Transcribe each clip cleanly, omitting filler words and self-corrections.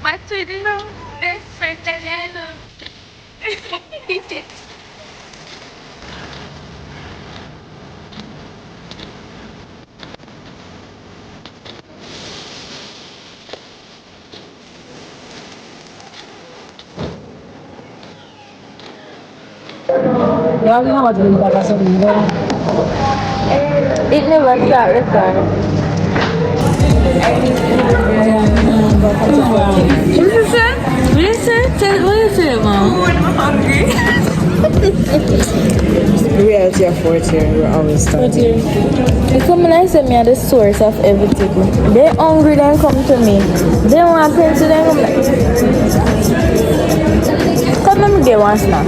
My sweetie, no, that's fantastic. Ya ni how much will that person be? It never started, sir. What you say? What you say? What you say, Mom? Oh, I'm hungry. We are here 4th year. We're always starting. If someone say me are the source of everything, they hungry, then come to me. They want plenty, then come like, come let me get one snack.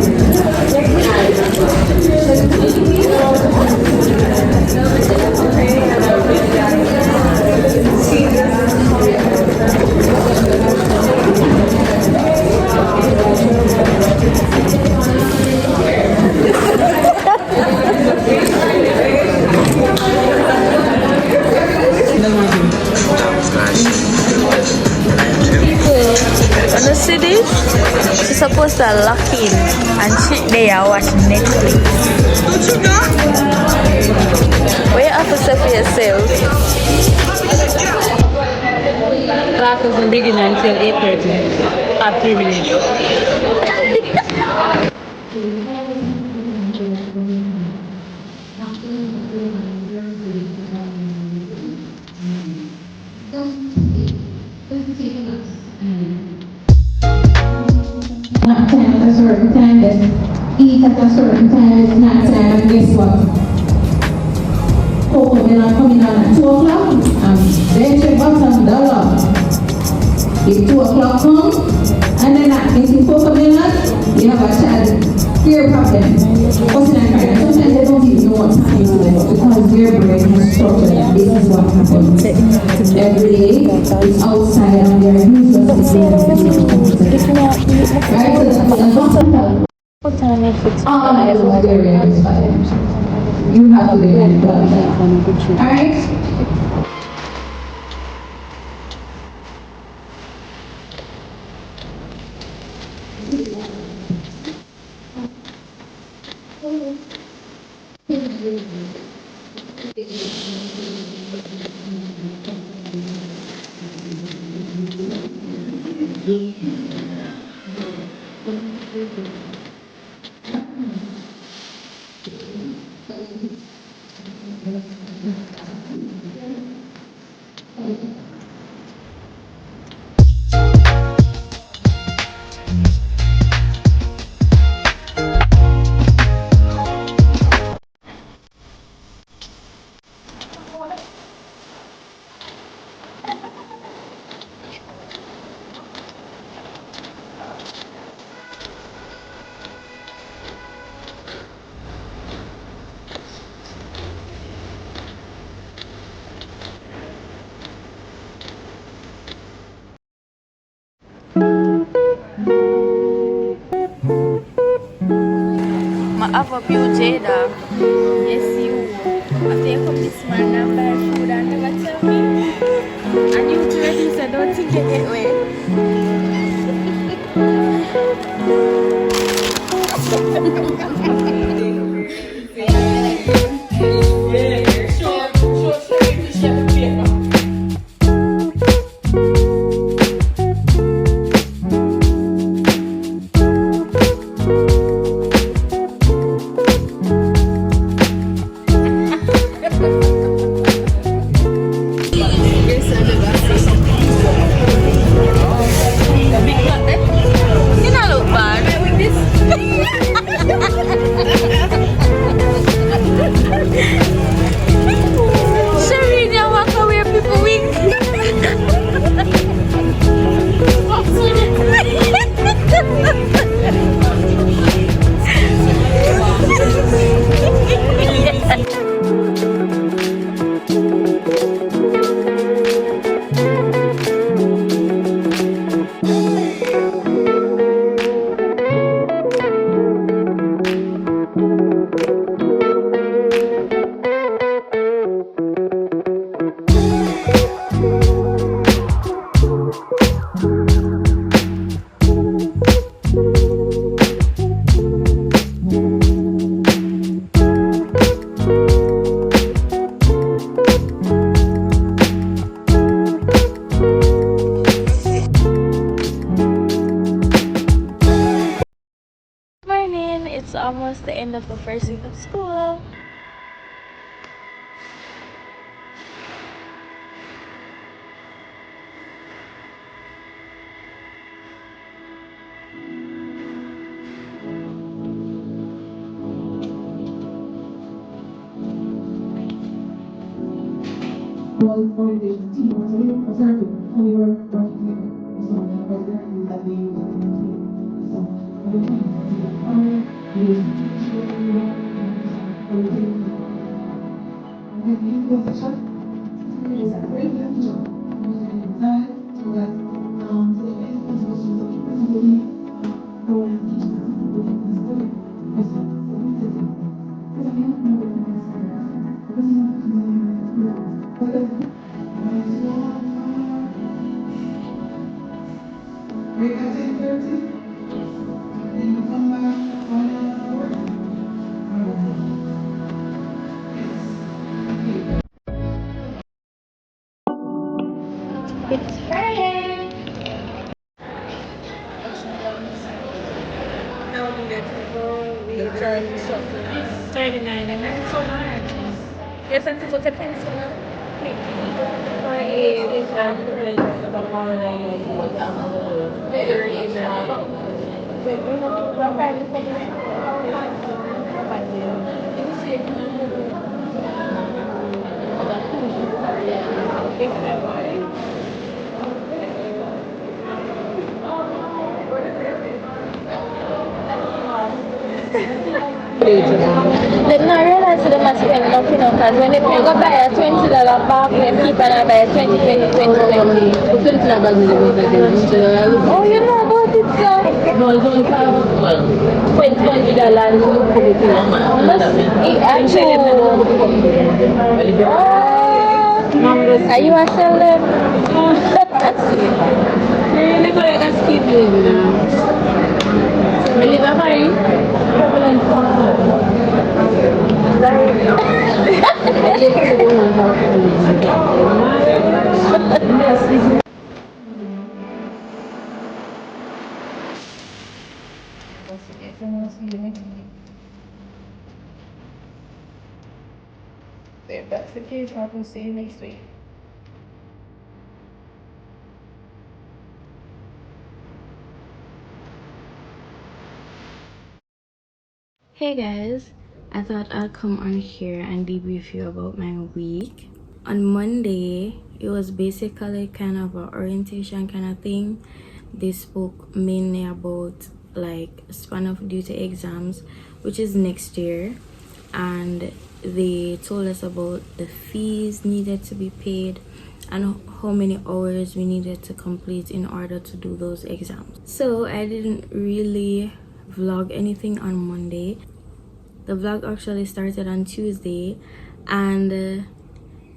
On the city, she's supposed to lock in and sit there and watch Netflix. Don't you know? What you have to say for yourself? Class doesn't begin until 8:30. At 3 minutes. Nap time at a certain time, then eat at a certain time, it's nap time, and guess what? Cocoa melon coming on at 2 o'clock, and then check bottom dollar. If 2 o'clock comes, and then not getting cocoa melon, you have a child fear problem. What's in a cry? Sometimes they don't even know what's happening to them, but because their brain is structured, that this is what happens. Every day, it's outside, and they're useless. Right, so the bottom What time Netflix? is what they're realized. You have to be ready for that. Alright? I have a few Jada. Yes, you. I take up this man and buy food and never tell me. And you already said, don't think you get away. You don't look bad. Shireen, you walk away, people wink. Morning, it's almost the end of the first week of school. It's Friday. We trying to suffer. 39 and that's so hard. Yes, and so depends on They not realize they must spend enough, you know, because when they go buy a $20 bag, they people are buy 20, 20, 20, 20. Oh, you know about it, sir? no, it's only $20. Are you a celeb? Really good at skip I live a very the K-pop. We'll see you next week. Hey guys, I thought I'd come on here and debrief you about my week. On Monday, it was basically kind of an orientation kind of thing. They spoke mainly about like span of duty exams, which is next year, and they told us about the fees needed to be paid and how many hours we needed to complete in order to do those exams. So I didn't really vlog anything on Monday. The vlog actually started on Tuesday, and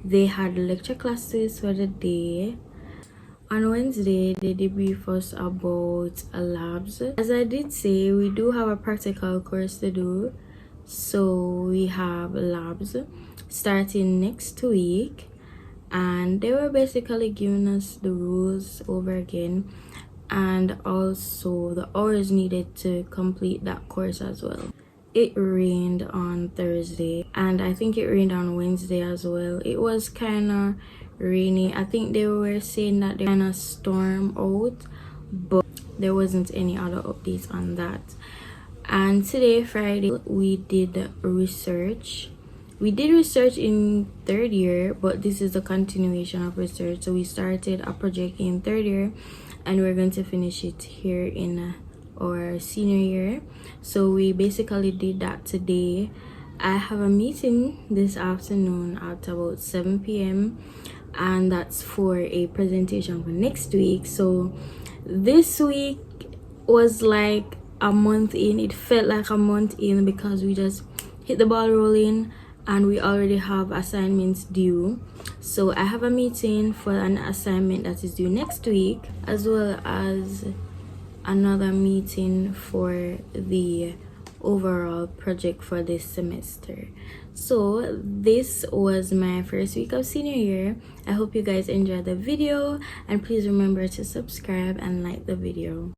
they had lecture classes for the day. On Wednesday, they debriefed us about labs. As I did say, we do have a practical course to do, so we have labs starting next week, and they were basically giving us the rules over again, and also the hours needed to complete that course as well. It rained on Thursday, and I think it rained on Wednesday as well. It was kind of rainy. I think they were saying that they're kind of storm out, but there wasn't any other updates on that. And today, Friday, we did research. We did research in third year, but this is a continuation of research. So we started a project in third year, and we're going to finish it here in our senior year. So we basically did that today. I have a meeting this afternoon at about 7 p.m. and that's for a presentation for next week. So this week was like a month in. It felt like a month in because we just hit the ball rolling and we already have assignments due. So I have a meeting for an assignment that is due next week, as well as another meeting for the overall project for this semester. So this was my first week of senior year. I hope you guys enjoyed the video, and please remember to subscribe and like the video.